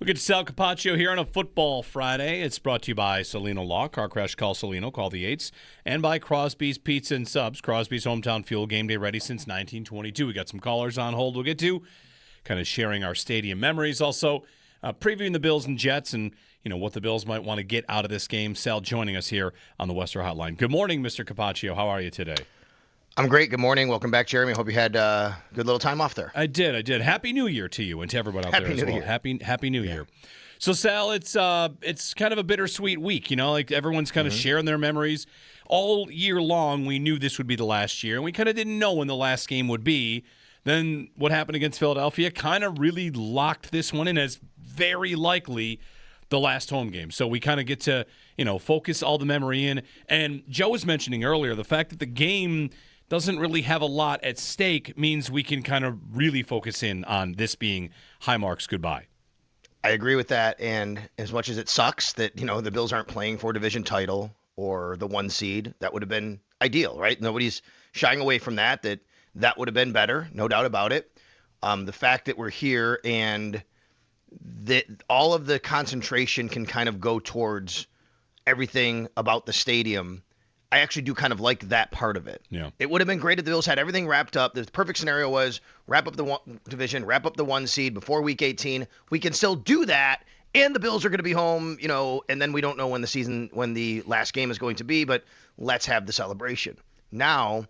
We get Sal Capaccio here on a Football Friday. It's brought to you by Salino Law. Car crash, call Salino. Call the 8s. And by Crosby's Pizza and Subs. Crosby's Hometown Fuel. Game day ready since 1922. We got some callers on hold we'll get to. Kind of sharing our stadium memories. Also, previewing the Bills and Jets and, what the Bills might want to get out of this game. Sal joining us here on the Western Hotline. Good morning, Mr. Capaccio. How are you today? I'm great. Good morning. Welcome back, Jeremy. Hope you had a good little time off there. I did. Happy New Year to you and to everyone out there as well. Happy New Year. So, Sal, it's kind of a bittersweet week, like everyone's kind of sharing their memories. All year long, we knew this would be the last year, and we kind of didn't know when the last game would be. Then what happened against Philadelphia kind of really locked this one in as very likely the last home game. So we kind of get to, focus all the memory in. And Joe was mentioning earlier the fact that the game doesn't really have a lot at stake means we can kind of really focus in on this being Highmark's goodbye. I agree with that. And as much as it sucks that, the Bills aren't playing for a division title or the 1 seed, that would have been ideal, right? Nobody's shying away from that would have been better, no doubt about it. The fact that we're here and that all of the concentration can kind of go towards everything about the stadium, I actually do kind of like that part of it. Yeah. It would have been great if the Bills had everything wrapped up. The perfect scenario was wrap up the division, wrap up the 1 seed before Week 18. We can still do that, and the Bills are going to be home, and then we don't know when the last game is going to be, but let's have the celebration. Now,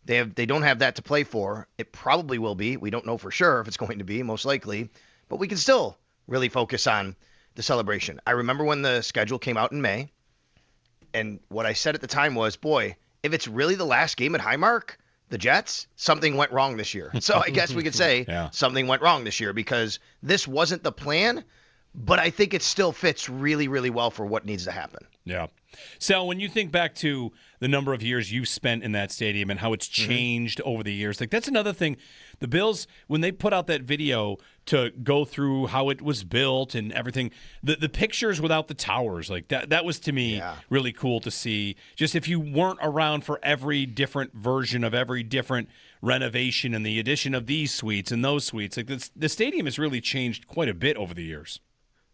they don't have that to play for. It probably will be. We don't know for sure if it's going to be, most likely, but we can still really focus on the celebration. I remember when the schedule came out in May, and what I said at the time was, boy, if it's really the last game at Highmark, the Jets, something went wrong this year. So I guess we could say something went wrong this year because this wasn't the plan, but I think it still fits really, really well for what needs to happen. Yeah. So when you think back to the number of years you've spent in that stadium and how it's changed over the years, that's another thing. The Bills, when they put out that video to go through how it was built and everything, the pictures without the towers, that was to me really cool to see. Just if you weren't around for every different version of every different renovation and the addition of these suites and those suites, the stadium has really changed quite a bit over the years.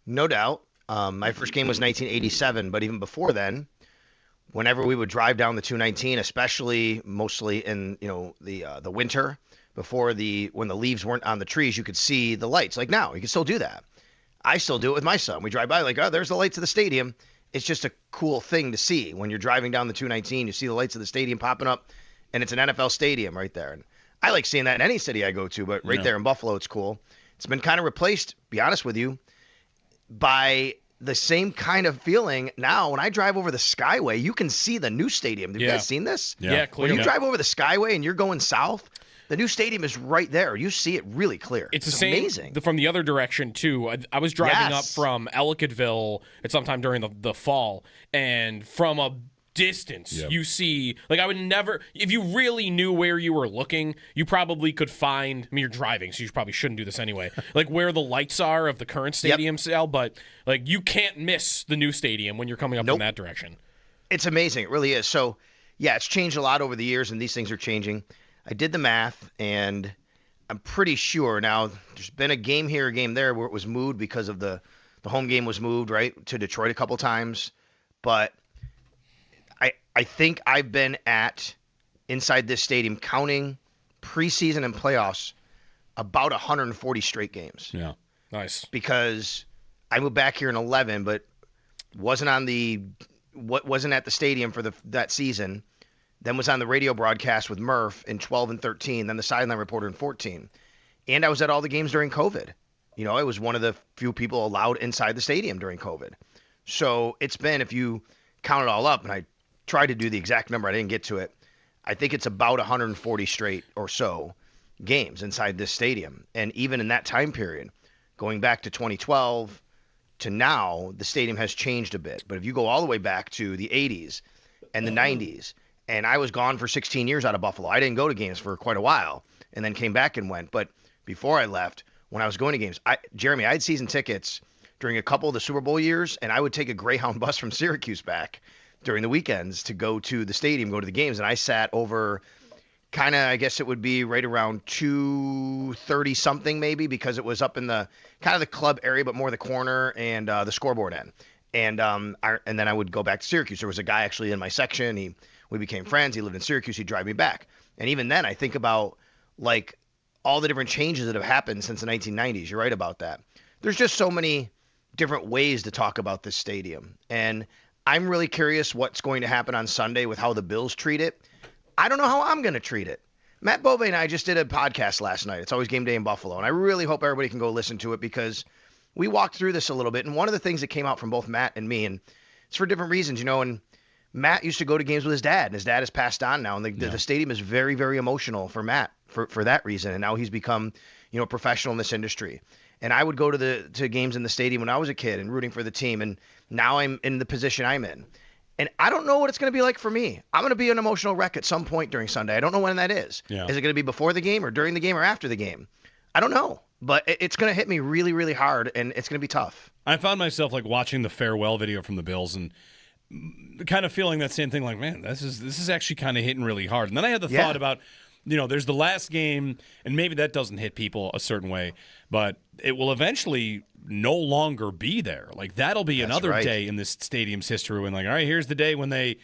No doubt. My first game was 1987, but even before then, whenever we would drive down the 219, mostly in the winter, when the leaves weren't on the trees, you could see the lights. Like now, you can still do that. I still do it with my son. We drive by there's the lights of the stadium. It's just a cool thing to see when you're driving down the 219. You see the lights of the stadium popping up, and it's an NFL stadium right there. And I like seeing that in any city I go to, but right there in Buffalo, it's cool. It's been kind of replaced, to be honest with you, by the same kind of feeling now. When I drive over the Skyway, you can see the new stadium. Have you guys seen this? Yeah, clear. When you drive over the Skyway and you're going south, the new stadium is right there. You see it really clear. It's the same amazing. From the other direction, too. I was driving up from Ellicottville at some time during the fall, and from a distance, you see, I would never, if you really knew where you were looking, you probably could find, you're driving, so you probably shouldn't do this anyway, where the lights are of the current stadium, Sal, but, you can't miss the new stadium when you're coming up from that direction. It's amazing. It really is. So, it's changed a lot over the years, and these things are changing. I did the math, and I'm pretty sure now there's been a game here, a game there where it was moved because of the home game was moved, right, to Detroit a couple times, but I think I've been inside this stadium counting preseason and playoffs about 140 straight games. Yeah. Nice. Because I moved back here in 11, but wasn't at the stadium for that season. Then was on the radio broadcast with Murph in 12 and 13, then the sideline reporter in 14. And I was at all the games during COVID. I was one of the few people allowed inside the stadium during COVID. So it's been, if you count it all up, and I tried to do the exact number, I didn't get to it, I think it's about 140 straight or so games inside this stadium. And even in that time period, going back to 2012 to now, the stadium has changed a bit. But if you go all the way back to the 80s and the 90s, and I was gone for 16 years out of Buffalo. I didn't go to games for quite a while and then came back and went. But before I left, when I was going to games, Jeremy, I had season tickets during a couple of the Super Bowl years, and I would take a Greyhound bus from Syracuse back during the weekends to go to the stadium, go to the games. And I sat over kind of, I guess it would be right around 2:30 something maybe, because it was up in the kind of the club area, but more the corner and the scoreboard end. And and then I would go back to Syracuse. There was a guy actually in my section. We became friends. He lived in Syracuse. He'd drive me back. And even then, I think about like all the different changes that have happened since the 1990s. You're right about that. There's just so many different ways to talk about this stadium. And I'm really curious what's going to happen on Sunday with how the Bills treat it. I don't know how I'm going to treat it. Matt Bove and I just did a podcast last night. It's always game day in Buffalo. And I really hope everybody can go listen to it, because we walked through this a little bit. And one of the things that came out from both Matt and me, and it's for different reasons, and Matt used to go to games with his dad, and his dad has passed on now. And the stadium is very, very emotional for Matt for that reason. And now he's become, a professional in this industry. And I would go to games in the stadium when I was a kid and rooting for the team. And now I'm in the position I'm in. And I don't know what it's going to be like for me. I'm going to be an emotional wreck at some point during Sunday. I don't know when that is. Yeah. Is it going to be before the game or during the game or after the game? I don't know. But it's going to hit me really, really hard, and it's going to be tough. I found myself like watching the farewell video from the Bills and kind of feeling that same thing, like, man, this is actually kind of hitting really hard. And then I had the thought about, there's the last game, and maybe that doesn't hit people a certain way, but it will eventually no longer be there. Like, that'll be another day in this stadium's history when, like, all right, here's the day when they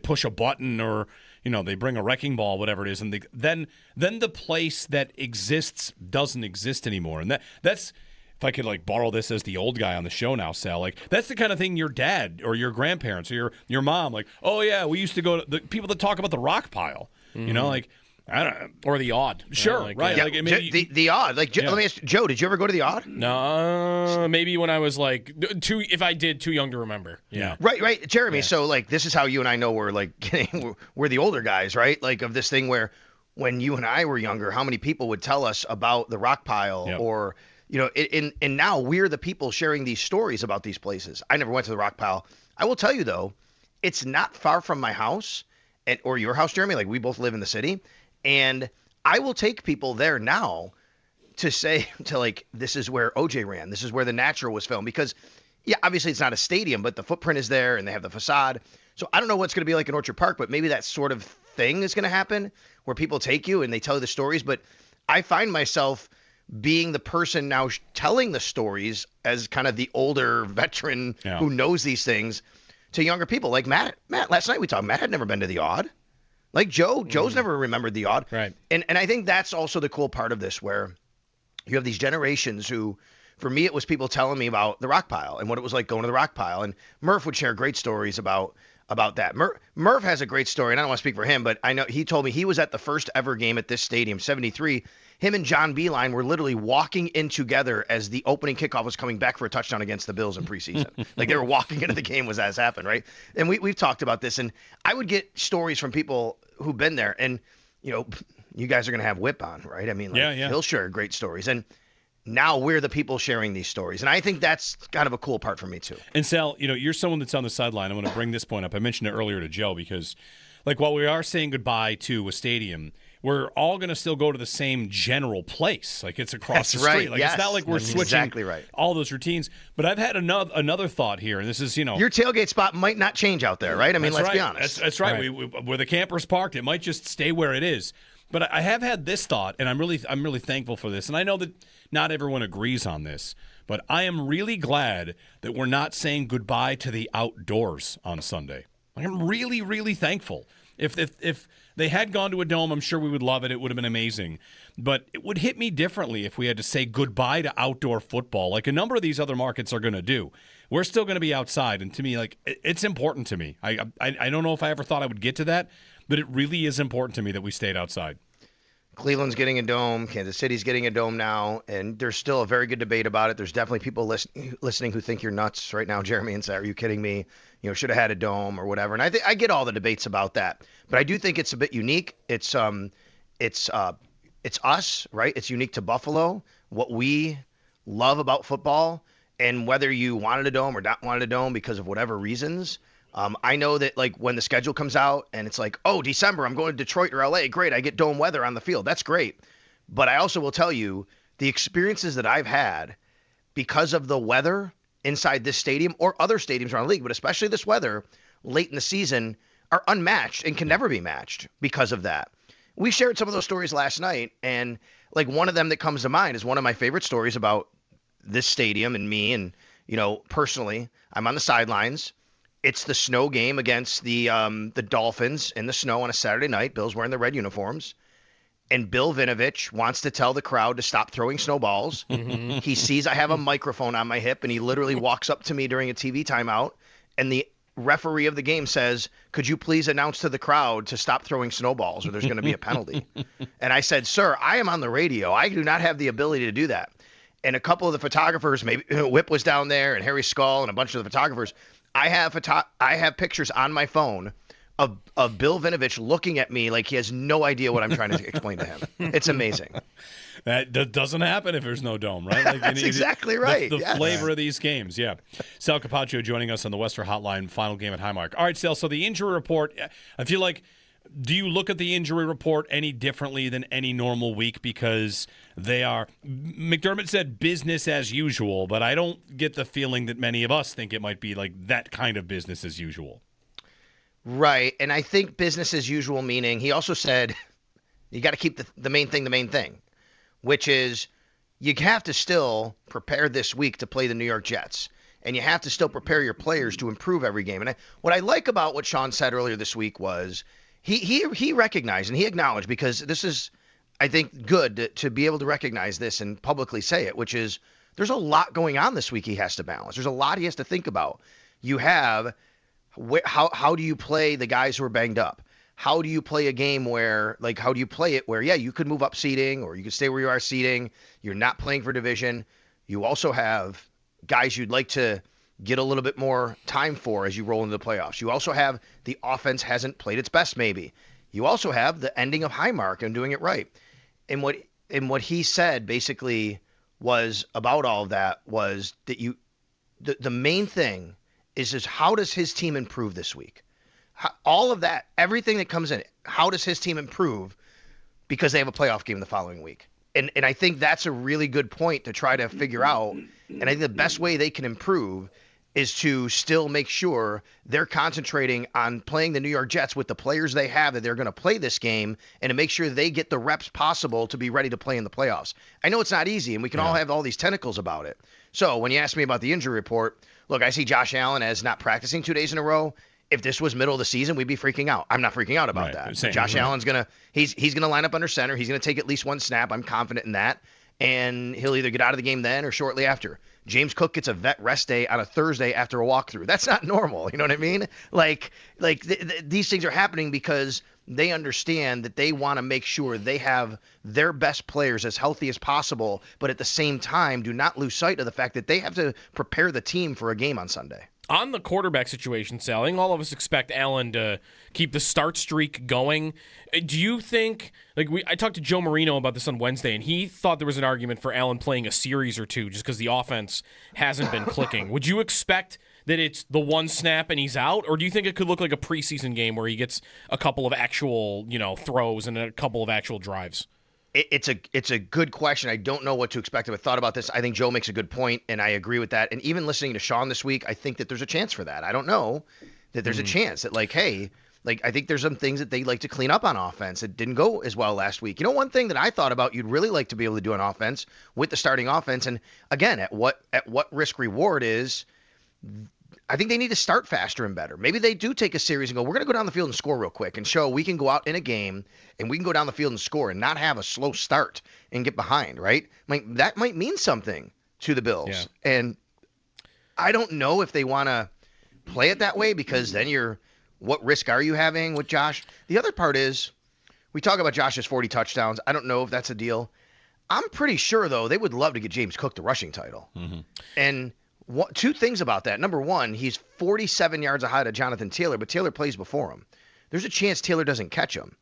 push a button or they bring a wrecking ball, whatever it is, and then the place that exists doesn't exist anymore. And that's, if I could like borrow this as the old guy on the show now, Sal, like that's the kind of thing your dad or your grandparents or your mom, like, oh yeah, we used to go to the people that talk about the rock pile, like. I don't know. Or the Odd. Sure, like, right. Yeah, like maybe, the Odd. Like, let me ask Joe, did you ever go to the Odd? No, maybe when I was like if I did, too young to remember. Yeah. Right. Jeremy, so like this is how you and I know we're like we're the older guys, right? Like of this thing where when you and I were younger, how many people would tell us about the rock pile or and now we're the people sharing these stories about these places. I never went to the rock pile. I will tell you though, it's not far from my house or your house, Jeremy. Like we both live in the city. And I will take people there now to say like, this is where OJ ran. This is where The Natural was filmed. Because, obviously it's not a stadium, but the footprint is there and they have the facade. So I don't know what's going to be like in Orchard Park, but maybe that sort of thing is going to happen where people take you and they tell you the stories. But I find myself being the person now telling the stories as kind of the older veteran who knows these things to younger people. Like Matt, last night we talked, Matt had never been to the Odd. Like Joe's never remembered the Odd. Right. And I think that's also the cool part of this, where you have these generations who, for me, it was people telling me about the rock pile and what it was like going to the rock pile. And Murph would share great stories about that. Murph has a great story, and I don't want to speak for him, but I know he told me he was at the first ever game at this stadium, 73. Him and John Beeline were literally walking in together as the opening kickoff was coming back for a touchdown against the Bills in preseason. Like they were walking into the game as that happened, right? And we've talked about this, and I would get stories from people who've been there, and you guys are going to have Whip on, right? I mean, he'll share great stories, and now we're the people sharing these stories, and I think that's kind of a cool part for me too. And Sal, you're someone that's on the sideline. I'm going to bring this point up. I mentioned it earlier to Joe because, like, while we are saying goodbye to a stadium, we're all going to still go to the same general place. Like, it's across the street. Like, it's not like we're switching all those routines. But I've had another thought here, and this is, your tailgate spot might not change out there, right? I mean, let's be honest. That's right. Where the campers parked, it might just stay where it is. But I have had this thought, and I'm really thankful for this. And I know that not everyone agrees on this, but I am really glad that we're not saying goodbye to the outdoors on Sunday. I'm really, really thankful. If they had gone to a dome, I'm sure we would love it. It would have been amazing. But it would hit me differently if we had to say goodbye to outdoor football, like a number of these other markets are going to do. We're still going to be outside, and to me, like, it's important to me. I don't know if I ever thought I would get to that, but it really is important to me that we stayed outside. Cleveland's getting a dome. Kansas City's getting a dome now, and there's still a very good debate about it. There's definitely people listening who think you're nuts right now, Jeremy, and say, are you kidding me? Should have had a dome or whatever. And I get all the debates about that, but I do think it's a bit unique. It's us, right? It's unique to Buffalo, what we love about football, and whether you wanted a dome or not wanted a dome because of whatever reasons. I know that, like, when the schedule comes out and it's like, oh, December, I'm going to Detroit or LA. Great. I get dome weather on the field. That's great. But I also will tell you the experiences that I've had because of the weather inside this stadium or other stadiums around the league, but especially this weather late in the season, are unmatched and can never be matched because of that. we shared some of those stories last night, and like one of them that comes to mind is one of my favorite stories about this stadium and me. And personally, I'm on the sidelines. It's the snow game against the Dolphins in the snow on a Saturday night. Bill's wearing the red uniforms, and Bill Vinovich wants to tell the crowd to stop throwing snowballs. He sees I have a microphone on my hip, and he literally walks up to me during a TV timeout, and the referee of the game says, "Could you please announce to the crowd to stop throwing snowballs or there's going to be a penalty?" And I said, "Sir, I am on the radio. I do not have the ability to do that." And a couple of the photographers, maybe Whip was down there and Harry Skull and a bunch of the photographers, I have pictures on my phone of Bill Vinovich looking at me like he has no idea what I'm trying to explain to him. It's amazing. That doesn't happen if there's no dome, right? Like, That's exactly right. The flavor of these games, yeah. Sal Capaccio joining us on the Western Hotline, final game at Highmark. All right, Sal, so the injury report, I feel like, do you look at the injury report any differently than any normal week? Because McDermott said business as usual, but I don't get the feeling that many of us think it might be like that kind of business as usual. Right, and I think business as usual, meaning he also said you got to keep the main thing, which is you have to still prepare this week to play the New York Jets, and you have to still prepare your players to improve every game. And what I like about what Sean said earlier this week was he recognized and he acknowledged, because this is, I think, good to be able to recognize this and publicly say it, which is there's a lot going on this week he has to balance. There's a lot he has to think about. You have how do you play the guys who are banged up? How do you play a game where, like, how do you play it where, yeah, you could move up seeding or you could stay where you are seeding. You're not playing for division. You also have guys you'd like to get a little bit more time for as you roll into the playoffs. You also have the offense hasn't played its best maybe. You also have the ending of Highmark and doing it right. And what he said basically was about all of that was that the main thing is how does his team improve this week? All of that, everything that comes in, how does his team improve because they have a playoff game the following week? And I think that's a really good point to try to figure out. And I think the best way they can improve is to still make sure they're concentrating on playing the New York Jets with the players they have that they're going to play this game, and to make sure they get the reps possible to be ready to play in the playoffs. I know it's not easy, and we can all have all these tentacles about it. So when you ask me about the injury report, look, I see Josh Allen as not practicing 2 days in a row. If this was middle of the season, we'd be freaking out. I'm not freaking out about that. Same, Josh Allen's he's gonna line up under center. He's gonna take at least one snap. I'm confident in that. And he'll either get out of the game then or shortly after. James Cook gets a vet rest day on a Thursday after a walkthrough. That's not normal. You know what I mean? These things are happening because they understand that they want to make sure they have their best players as healthy as possible, but at the same time, do not lose sight of the fact that they have to prepare the team for a game on Sunday. On the quarterback situation, Sal, I think all of us expect Allen to keep the start streak going. Do you think, I talked to Joe Marino about this on Wednesday, and he thought there was an argument for Allen playing a series or two just because the offense hasn't been clicking. Would you expect that it's the one snap and he's out, or do you think it could look like a preseason game where he gets a couple of actual, throws and a couple of actual drives? It's a good question. I don't know what to expect. I've thought about this. I think Joe makes a good point, and I agree with that. And even listening to Sean this week, I think that there's a chance for that. I don't know that there's a chance that, I think there's some things that they like to clean up on offense. It didn't go as well last week. One thing that I thought about you'd really like to be able to do on offense with the starting offense, and again, at what risk reward is, I think they need to start faster and better. Maybe they do take a series and go, we're going to go down the field and score real quick and show we can go out in a game and we can go down the field and score and not have a slow start and get behind, right? That might mean something to the Bills. Yeah. And I don't know if they want to play it that way, because then what risk are you having with Josh? The other part is we talk about Josh's 40 touchdowns. I don't know if that's a deal. I'm pretty sure, though, they would love to get James Cook the rushing title. Mm-hmm. And two things about that. Number one, he's 47 yards ahead of Jonathan Taylor, but Taylor plays before him. There's a chance Taylor doesn't catch him.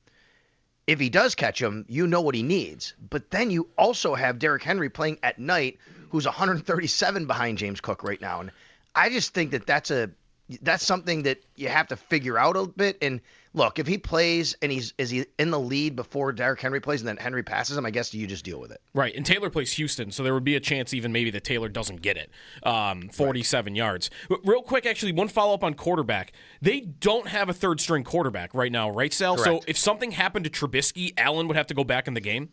If he does catch him, you know what he needs. But then you also have Derrick Henry playing at night, who's 137 behind James Cook right now. And I just think that that's something that you have to figure out a bit. And Look, if he plays and is he in the lead before Derrick Henry plays and then Henry passes him, I guess you just deal with it. Right, and Taylor plays Houston, so there would be a chance even maybe that Taylor doesn't get it. 47 yards. Real quick, actually, one follow-up on quarterback. They don't have a third-string quarterback right now, right, Sal? Correct. So if something happened to Trubisky, Allen would have to go back in the game?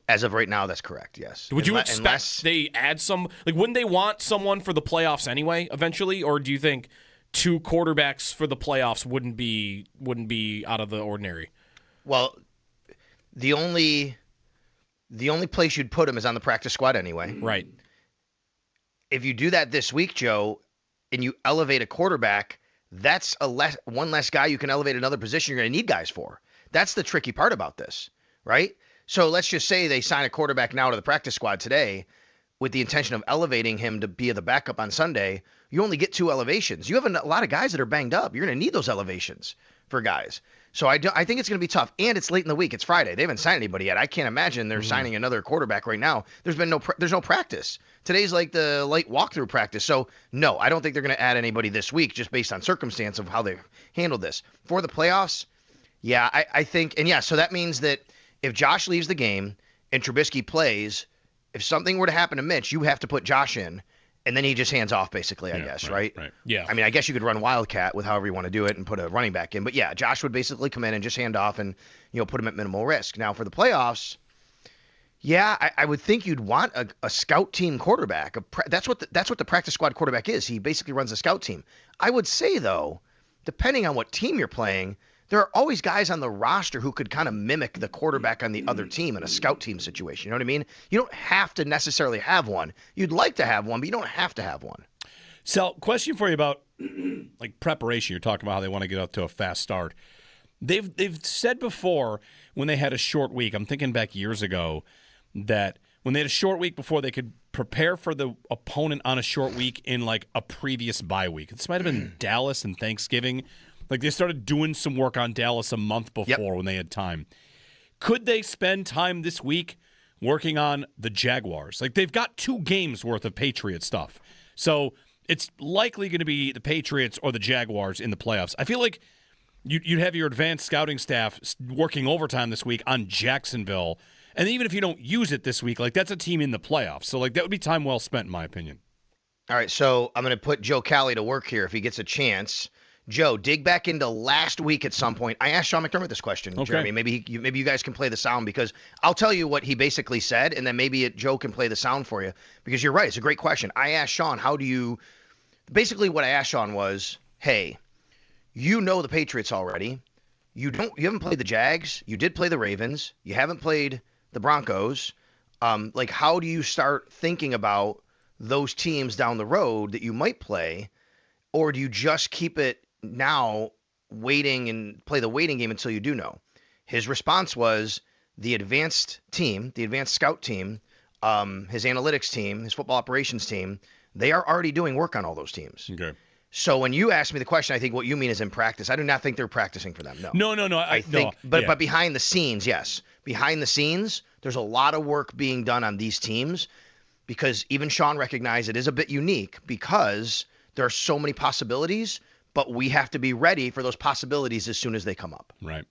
As of right now, that's correct, yes. Would you expect they add some? Like, wouldn't they want someone for the playoffs anyway, eventually? Or do you think two quarterbacks for the playoffs wouldn't be out of the ordinary? Well, the only place you'd put him is on the practice squad anyway. Right. If you do that this week, Joe, and you elevate a quarterback, that's one less guy you can elevate another position you're going to need guys for. That's the tricky part about this, right? So let's just say they sign a quarterback now to the practice squad today with the intention of elevating him to be the backup on Sunday. You only get 2 elevations. You have a lot of guys that are banged up. You're going to need those elevations for guys. So I think it's going to be tough. And it's late in the week. It's Friday. They haven't signed anybody yet. I can't imagine they're signing another quarterback right now. There's no practice. Today's like the late walkthrough practice. So no, I don't think they're going to add anybody this week just based on circumstance of how they handled this. For the playoffs, yeah, I think, and yeah, so that means that if Josh leaves the game and Trubisky plays, if something were to happen to Mitch, you have to put Josh in. And then he just hands off, basically, I guess, right? Yeah. I mean, I guess you could run Wildcat with however you want to do it and put a running back in. But, yeah, Josh would basically come in and just hand off and, put him at minimal risk. Now, for the playoffs, yeah, I would think you'd want a scout team quarterback. That's what the practice squad quarterback is. He basically runs a scout team. I would say, though, depending on what team you're playing, there are always guys on the roster who could kind of mimic the quarterback on the other team in a scout team situation. You know what I mean? You don't have to necessarily have one. You'd like to have one, but you don't have to have one. Sal, question for you about like preparation. You're talking about how they want to get up to a fast start. They've said before when they had a short week, I'm thinking back years ago, that when they had a short week before, they could prepare for the opponent on a short week in like a previous bye week. This might have been Dallas and Thanksgiving. Like they started doing some work on Dallas a month before when they had time. Could they spend time this week working on the Jaguars? Like they've got 2 games worth of Patriot stuff. So it's likely going to be the Patriots or the Jaguars in the playoffs. I feel like you'd have your advanced scouting staff working overtime this week on Jacksonville. And even if you don't use it this week, like that's a team in the playoffs. So like that would be time well spent in my opinion. All right, so I'm going to put Joe Cali to work here if he gets a chance. Joe, dig back into last week at some point. I asked Sean McDermott this question, okay. Jeremy. Maybe you guys can play the sound because I'll tell you what he basically said, and then maybe Joe can play the sound for you because you're right. It's a great question. I asked Sean, basically what I asked Sean was, hey, you know the Patriots already. You haven't played the Jags. You did play the Ravens. You haven't played the Broncos. Like how do you start thinking about those teams down the road that you might play, or do you just keep it now waiting and play the waiting game until you do know? His response was the advanced scout team, his analytics team, his football operations team, they are already doing work on all those teams. Okay. So when you ask me the question, I think what you mean is in practice. I do not think they're practicing for them. No. No. I think, but behind the scenes, yes. Behind the scenes, there's a lot of work being done on these teams because even Sean recognized it is a bit unique because there are so many possibilities, but we have to be ready for those possibilities as soon as they come up. Right.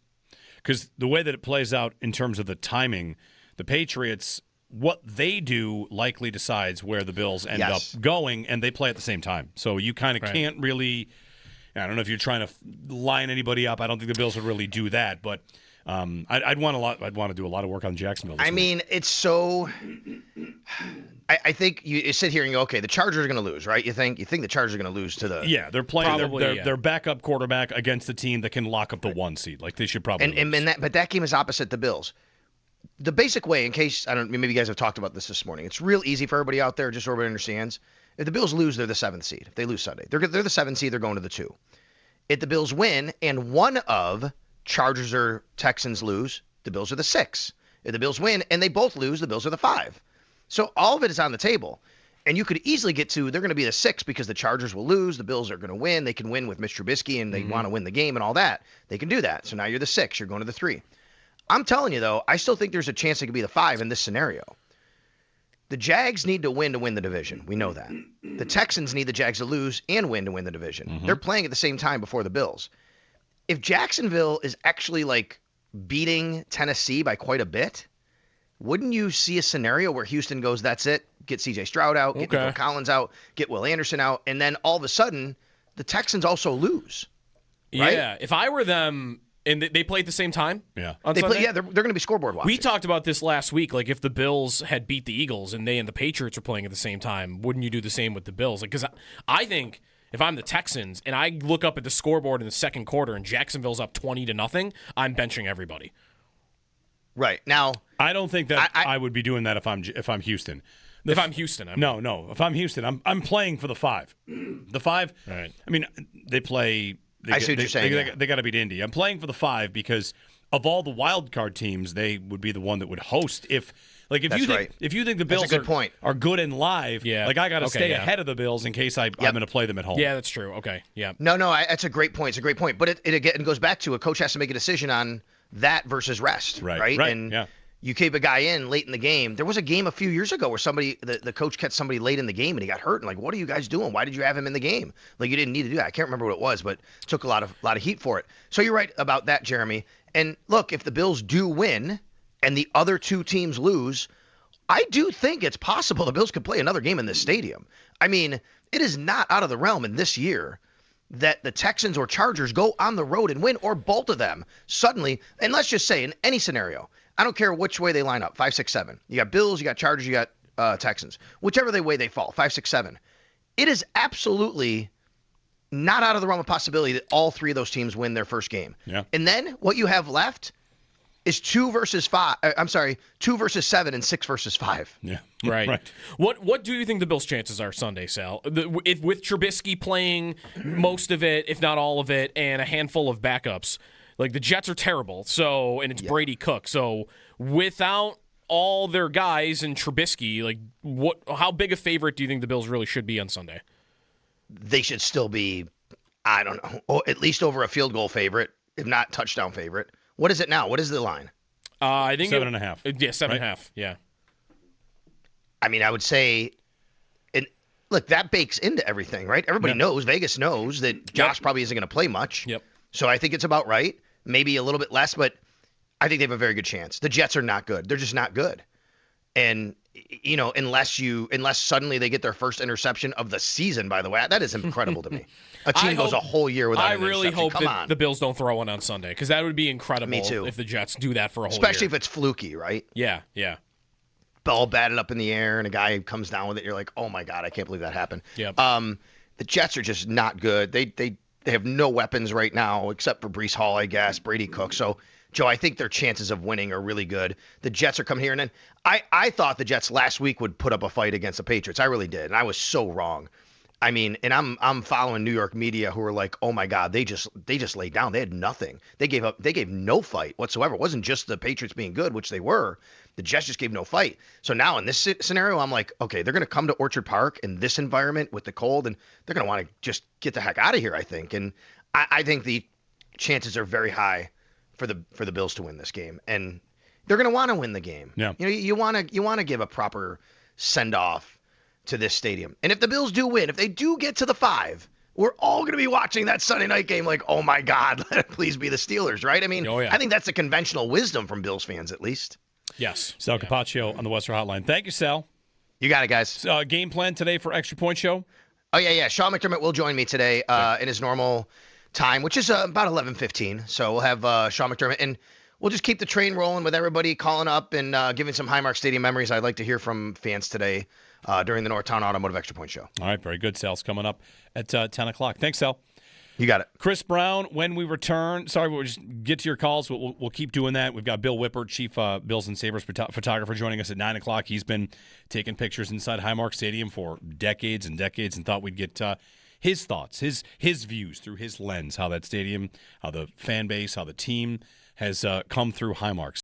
Because the way that it plays out in terms of the timing, the Patriots, what they do likely decides where the Bills end up going, and they play at the same time. So you kind of can't really – I don't know if you're trying to line anybody up. I don't think the Bills would really do that, but I'd want to do a lot of work on Jacksonville this week. Mean, it's so – I think you sit here and go, okay, the Chargers are going to lose, right? You think the Chargers are going to lose to the – Yeah, they're playing their backup quarterback against the team that can lock up the 1 seed. Like they should probably lose. But that game is opposite the Bills. The basic way, in case maybe you guys have talked about this morning, it's real easy for everybody out there, just so everybody understands. If the Bills lose, they're the 7th seed. If they lose Sunday, they're the 7th seed. They're going to the 2. If the Bills win and one of Chargers or Texans lose, the Bills are the 6. If the Bills win and they both lose, the Bills are the 5. So all of it is on the table. And you could easily get to they're going to be the 6 because the Chargers will lose, the Bills are going to win. They can win with Mitch Trubisky and they want to win the game and all that. They can do that. So now you're the 6. You're going to the 3. I'm telling you, though, I still think there's a chance it could be the 5 in this scenario. The Jags need to win the division. We know that. The Texans need the Jags to lose and win the division. They're playing at the same time before the Bills. if Jacksonville is actually like beating Tennessee by quite a bit, wouldn't you see a scenario where Houston goes, that's it, get C.J. Stroud out, get Nico Collins out, get Will Anderson out, and then all of a sudden the Texans also lose, right? Yeah, if I were them, and they play at the same time. Yeah, on Sunday? They're going to be scoreboard watching. We talked about this last week. Like if the Bills had beat the Eagles and they and the Patriots are playing at the same time, wouldn't you do the same with the Bills? Like because I think if I'm the Texans and I look up at the scoreboard in the second quarter and Jacksonville's up 20-0, I'm benching everybody. Right now, I don't think that I would be doing that if I'm Houston. If I'm Houston, no. If I'm Houston, I'm playing for the 5. The 5. Right. I mean, they play. I see what you're saying. They got to beat Indy. I'm playing for the 5 because of all the wild card teams, they would be the one that would host. If you think the Bills are good and live, like I got to stay ahead of the Bills in case I'm going to play them at home. Yeah, that's true. Okay. Yeah. No, that's a great point. It's a great point. But it again goes back to a coach has to make a decision on that versus rest, right? And you keep a guy in late in the game. There was a game a few years ago where the coach kept somebody late in the game and he got hurt. And like, what are you guys doing? Why did you have him in the game? Like, you didn't need to do that. I can't remember what it was, but took a lot of heat for it. So you're right about that, Jeremy. And look, if the Bills do win and the other two teams lose, I do think it's possible the Bills could play another game in this stadium. I mean, it is not out of the realm in this year that the Texans or Chargers go on the road and win, or both of them suddenly. And let's just say in any scenario, I don't care which way they line up, 5, 6, 7. You got Bills, you got Chargers, you got Texans. Whichever way they fall, 5, 6, 7. It is absolutely not out of the realm of possibility that all three of those teams win their first game. Yeah. And then what you have left is 2 versus 7 and 6 versus 5. Yeah. Right. What do you think the Bills' chances are Sunday, Sal? With Trubisky playing most of it, if not all of it, and a handful of backups, like the Jets are terrible. So, and it's Brady Cook. So, without all their guys and Trubisky, like how big a favorite do you think the Bills really should be on Sunday? They should still be, I don't know, at least over a field goal favorite, if not touchdown favorite. What is it now? What is the line? I think 7.5. Yeah, 7.5. Yeah. I mean, I would say, and look, that bakes into everything, right? Everybody knows, Vegas knows that Josh probably isn't going to play much. Yep. So I think it's about right. Maybe a little bit less, but I think they have a very good chance. The Jets are not good. They're just not good. And unless suddenly they get their first interception of the season, by the way, that is incredible to me. A team goes a whole year without an interception. I really hope that the Bills don't throw one on Sunday, because that would be incredible. Me too. If the Jets do that for a whole Especially year. if it's fluky, right? Yeah. Ball batted up in the air and a guy comes down with it. You're like, oh my God, I can't believe that happened. Yep. The Jets are just not good. They have no weapons right now except for Breece Hall, I guess, Brady Cook. So, Joe, I think their chances of winning are really good. The Jets are coming here, and then I thought the Jets last week would put up a fight against the Patriots. I really did, and I was so wrong. I mean, and I'm following New York media who are like, oh my God, they just laid down. They had nothing. They gave no fight whatsoever. It wasn't just the Patriots being good, which they were. The Jets just gave no fight. So now in this scenario, I'm like, okay, they're going to come to Orchard Park in this environment with the cold, and they're going to want to just get the heck out of here, I think. And I think the chances are very high for the Bills to win this game, and they're going to want to win the game. Yeah. You want to give a proper send off to this stadium. And if the Bills do win, if they do get to the 5, we're all going to be watching that Sunday night game like, oh my God, let it please be the Steelers, right? I mean, I think that's the conventional wisdom from Bills fans, at least. Yes. Sal Capaccio on the Western Hotline. Thank you, Sal. You got it, guys. Game plan today for Extra Point Show? Oh, yeah. Sean McDermott will join me today in his normal time, which is about 11:15. So we'll have Sean McDermott, and we'll just keep the train rolling with everybody calling up and giving some Highmark Stadium memories. I'd like to hear from fans today during the Northtown Automotive Extra Point Show. All right, very good. Sal's coming up at 10 o'clock. Thanks, Sal. You got it. Chris Brown, when we return, we'll just get to your calls. We'll keep doing that. We've got Bill Whipper, Chief Bills and Sabres photographer, joining us at 9 o'clock. He's been taking pictures inside Highmark Stadium for decades and decades, and thought we'd get his thoughts, his views through his lens, how that stadium, how the fan base, how the team has come through Highmark.